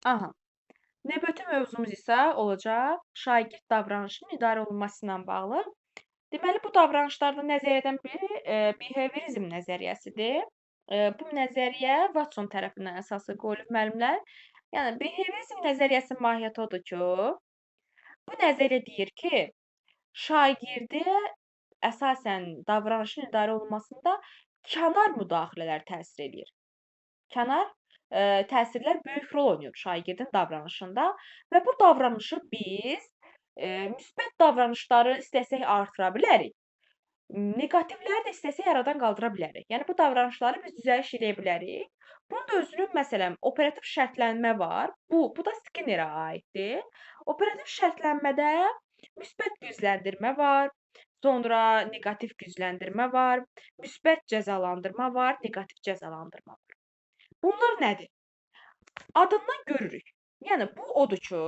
Aha. Növbəti mövzumuz isə olacaq şagird davranışının idarə olunması ilə bağlı. Deməli, bu davranışlardan nəzəriyyədən biri behaviorizm nəzəriyyəsidir. Bu nəzəriyyə Watson tərəfindən əsaslı qoyulub müəllimlər. Yəni behaviorizm nəzəriyyəsinin mahiyyəti odur ki, bu nəzəriyyə deyir ki, şagirdə əsasən davranışın idarə olunmasında kənar müdaxilələr təsir eləyir. Kənar təsirlər böyük rol oynayır şagirdin davranışında və bu davranışı biz müsbət davranışları istəsək artıra bilərik. Neqativləri də istəsək aradan qaldıra bilərik. Yəni bu davranışları biz düzəliş eləyə bilərik. Bunun da özünün məsələn operativ şərtlənmə var. Bu da Skinnerə aiddir. Operativ şərtlənmədə müsbət gücləndirmə var, sonra neqativ gücləndirmə var, müsbət cəzalandırma var, neqativ cəzalandırma var. Bunlar nədir? Adından görürük. Yəni bu odur ki,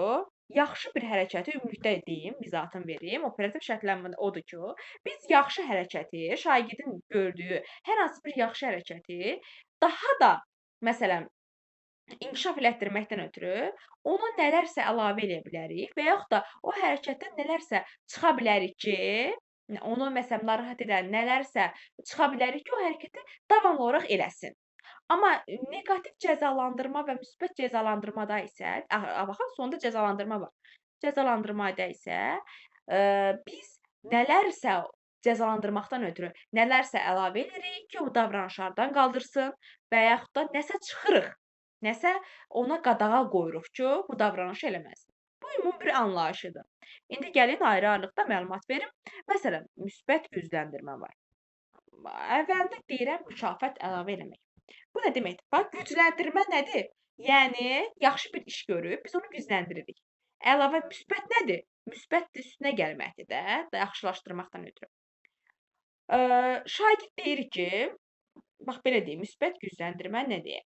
yaxşı bir hərəkəti ümumilikdə deyim, izahatını verim. Operativ şərtlənmədə odur ki, biz yaxşı hərəkəti, şagirdin gördüyü hər hansı bir yaxşı hərəkəti daha da məsələn inkişaf elətdirməkdən ötrü ona nələrsə əlavə eləyə bilərik və yaxud da o hərəkətdən nələrsə çıxa bilərik ki, onu məsələn narahat edən nələrsə çıxa bilərik ki, o hərəkəti davamlı olaraq eləsin. Amma neqativ cəzalandırma və müsbət cəzalandırmada isə, baxın sonda cəzalandırma var. Cəzalandırmada isə biz nələrsə cəzalandırmaqdan ötrü nələrsə əlavə edirik ki, o davranışı aradan qaldırsın və yaxud da nəsə çıxırıq. Nəsə ona qadağa qoyuruq ki, bu davranışı eləməsin. Bu ümumi bir anlayışıdır. İndi gəlin ayrı-ayrılıqda məlumat verim. Məsələn, müsbət gücləndirmə var. Əvvəldə deyirəm mükafat əlavə eləmək. Bu nə deməkdir? Bax, gücləndirmə nədir? Yəni, yaxşı bir iş görüb, biz onu gücləndiririk. Əlavə müsbət nədir? Müsbət də üstünə gəlməkdir də, yaxşılaşdırmaqdan ötrü. Şagird deyir ki, bax belə deyim, müsbət gücləndirmə nə deyir?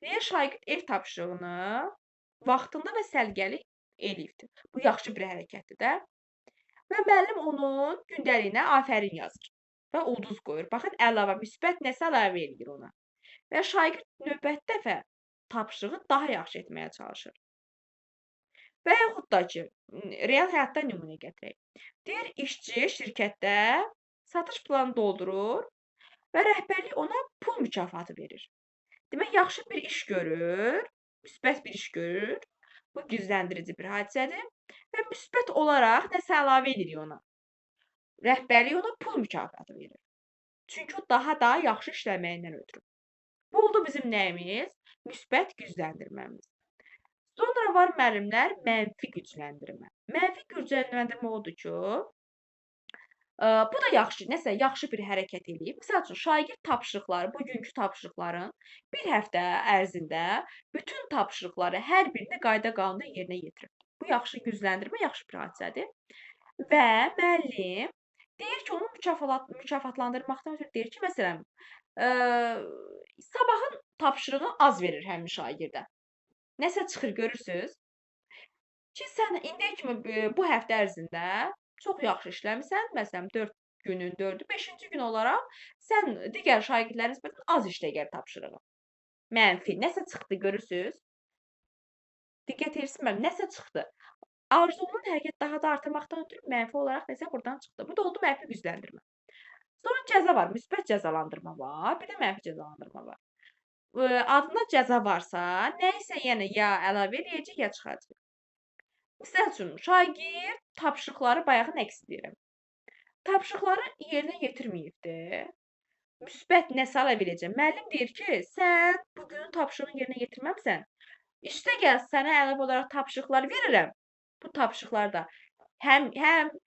Deyir, şagird ev tapşırığını vaxtında və səliqəli eləyibdir. Bu yaxşı bir hərəkətdir də. Və müəllim onun gündəliyinə afərin yazır və ulduz qoyur. Baxın, əlavə müsbət nəsə əlavə eləyir ona. Və şagird növbəti dəfə tapşırığı daha yaxşı etməyə çalışır. Və yaxud da ki, real həyatdan nümunə gətirək. Deyir, işçi şirkətdə satış planını doldurur və rəhbərlik ona pul mükafatı verir. Demək, yaxşı bir iş görür, müsbət bir iş görür. Bu gücləndirici bir hadisədir və müsbət olaraq nəsə əlavə edirik ona. Rəhbərlik ona pul mükafatı verir. Çünki o daha da yaxşı işləməyindən ötrü. Bu oldu bizim nəyimiz? Müsbət gücləndirməmiz. Sonra var müəllimlər mənfi gücləndirmə. Mənfi gücləndirmə odur ki, bu da yaxşı bir hərəkət eləyib. Məsəl üçün, şagird tapşırıqları, bugünkü tapşırıqların bir həftə ərzində bütün tapşırıqları hər birini qayda-qanunda yerinə yetirib. Bu yaxşı gücləndirmə, yaxşı bir hadisədir. Və müəllim deyir ki, onu mükafatlandırmaqdan ötrü deyir ki, məsələn, sabahın tapşırığı az verir həmin şagirdə. Nəsə çıxır, görürsüz? Ki, sən indiyə kimi bu həftə ərzində çox yaxşı işləmisən. Məsələn, 4 günün 4-ü, 5-ci gün olaraq sən digər şagirdlərə nisbətən az işlə gəlir tapşırığı. Mənfi. Nəsə çıxdı, görürsüz? Diqqət edirsinizmi? Nəsə çıxdı. Arzulanan hərəkət daha da artırmaqdan ötrü mənfi olaraq nəsə burdan çıxdı. Bu da oldu mənfi gücləndirmə. Sonra cəza var, müsbət cəzalandırma var, bir də mənfi cəzalandırma var. Adında cəza varsa, nəyisə yəni ya əlavə eləyəcək, ya çıxacaq. Misal üçün, şagird tapşırıqları bayaq nəqs edirəm. Tapşırıqları yerinə yetirməyibdir. Müsbət nəsə əlavə eləyəcək. Müəllim deyir ki, sən bugün tapşırığını yerinə yetirməmisən. İşdə gəl, sənə əlavə olaraq tapşırıqlar verirəm. Bu tapşırıqları da həm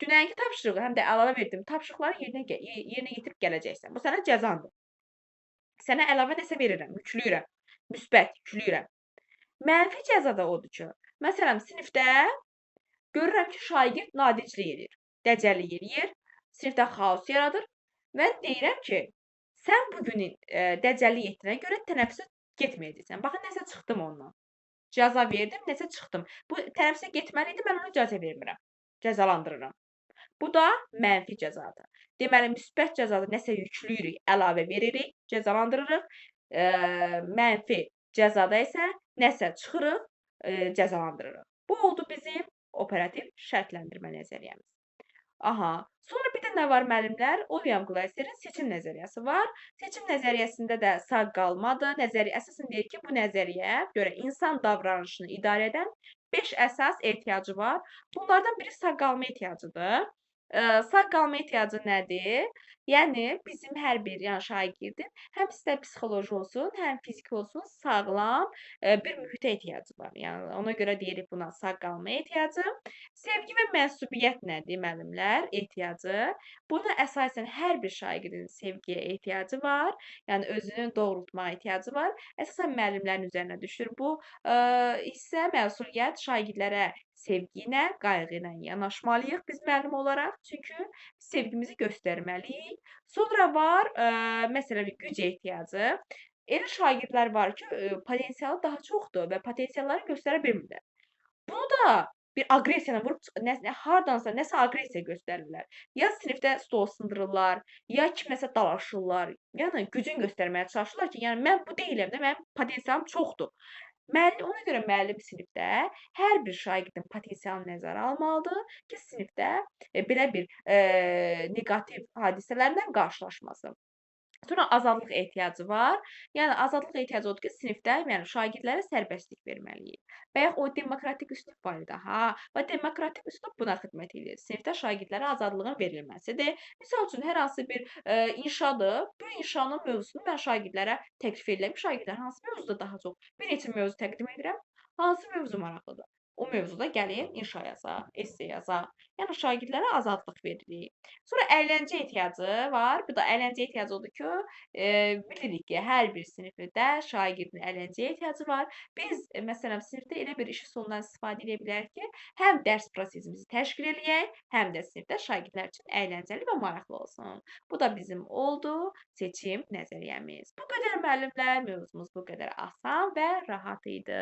dünənki tapşırığı, həm də əlavə verdiyim tapşırıqları yerinə yetirib gələcəksən. Bu sənə cəzandır. Sənə əlavə nəsə verirəm, yükləyirəm. Müsbət, yükləyirəm. Mənfi cəza da odur ki, məsələn, sinifdə görürəm ki, şagird nadiclik edir, dəcəllik eləyir, sinifdə xaos yaradır və deyirəm ki, sən bu gün dəcəllik etdiyinə görə tənəffüsə getməyəcəksən. Baxın, nəsə çıxdım ondan. Cəza verdim, nəsə çıxdım. Bu tənəffüsə getməli idi, mən ona icazə vermirəm. Cəzalandırıram. Bu da mənfi cəzadır. Deməli, müsbət cəzada nəsə yükləyirik, əlavə veririk, cəzalandırırıq. Mənfi cəzada isə nəsə çıxırıq, cəzalandırırıq. Bu oldu bizim operativ şərtləndirmə nəzəriyyəmiz. Aha. Sonra bir də nə var müəllimlər? William Glasserin seçim nəzəriyyəsi var. Seçim nəzəriyyəsində də sağ qalmadır. Nəzəriyyə əsasən deyir ki, bu nəzəriyyəyə görə insan davranışını idarə edən 5 əsas ehtiyacı var. Bunlardan biri sağ qalma ehtiyacıdır. Sağ qalma ehtiyacı nədir? Yəni bizim hər bir şagirdin həm istər psixoloji olsun, həm fiziki olsun sağlam bir mühitə ehtiyacı var. Yəni ona görə deyirik buna sağ qalma ehtiyacı. Sevgi və mənsubiyyət nədir müəllimlər? Ehtiyacı. Buna əsasən hər bir şagirdin sevgiyə ehtiyacı var. Yəni özünü doğrultmağa ehtiyacı var. Əsasən müəllimlərin üzərinə düşür bu hissə, məsuliyyət şagirdlərə sevgi ilə, qayğı ilə yanaşmalıyıq biz müəllim olaraq. Çünki sevgimizi göstərməliyik. Sonra var, məsələn, güc ehtiyacı. Elə şagirdlər var ki, potensialı daha çoxdur və potensiallarını göstərə bilmirlər. Bunu da bir aqressiya ilə vurub hardansa nəsə aqressiya göstərirlər. Ya sinifdə stol sındırırlar, ya kimləsə dalaşırlar. Yəni gücünü göstərməyə çalışırlar ki, yəni mən bu deyiləm də, mənim potensialım çoxdur. Ona görə müəllim sinifdə hər bir şagirdin potensialını nəzərə almalıdır ki, sinifdə belə bir neqativ hadisələrlə qarşılaşmasın. Sonra azadlıq ehtiyacı var. Yəni azadlıq ehtiyacı odur ki, sinifdə yəni şagirdlərə sərbəstlik verməliyik. Bayaq o demokratik üslub var idi ha. Və demokratik üslub buna xidmət edir. Sinifdə şagirdlərə azadlığın verilməsidir. Misal üçün hər hansı bir inşadır. Bu inşanın mövzusunu mən şagirdlərə təklif edirəm. Şagirdlər hansı mövzuda daha çox bir neçə mövzu təqdim edirəm. Hansı mövzu maraqlıdır? O mövzuda gəlin inşa yazaq, esse yazaq. Yəni şagirdlərə azadlıq veririk. Sonra əyləncə ehtiyacı var. Bu da əyləncə ehtiyacı odur ki, bilirik ki, hər bir sinifdə şagirdin əyləncəyə ehtiyacı var. Biz məsələn sinifdə elə bir iş üsulundan istifadə edə bilərik ki, həm dərs prosesimizi təşkil eləyək, həm də sinifdə şagirdlər üçün əyləncəli və maraqlı olsun. Bu da bizim oldu seçim nəzəriyyəmiz. Bu qədər müəllimlər, mövzumuz bu qədər asan və rahat idi.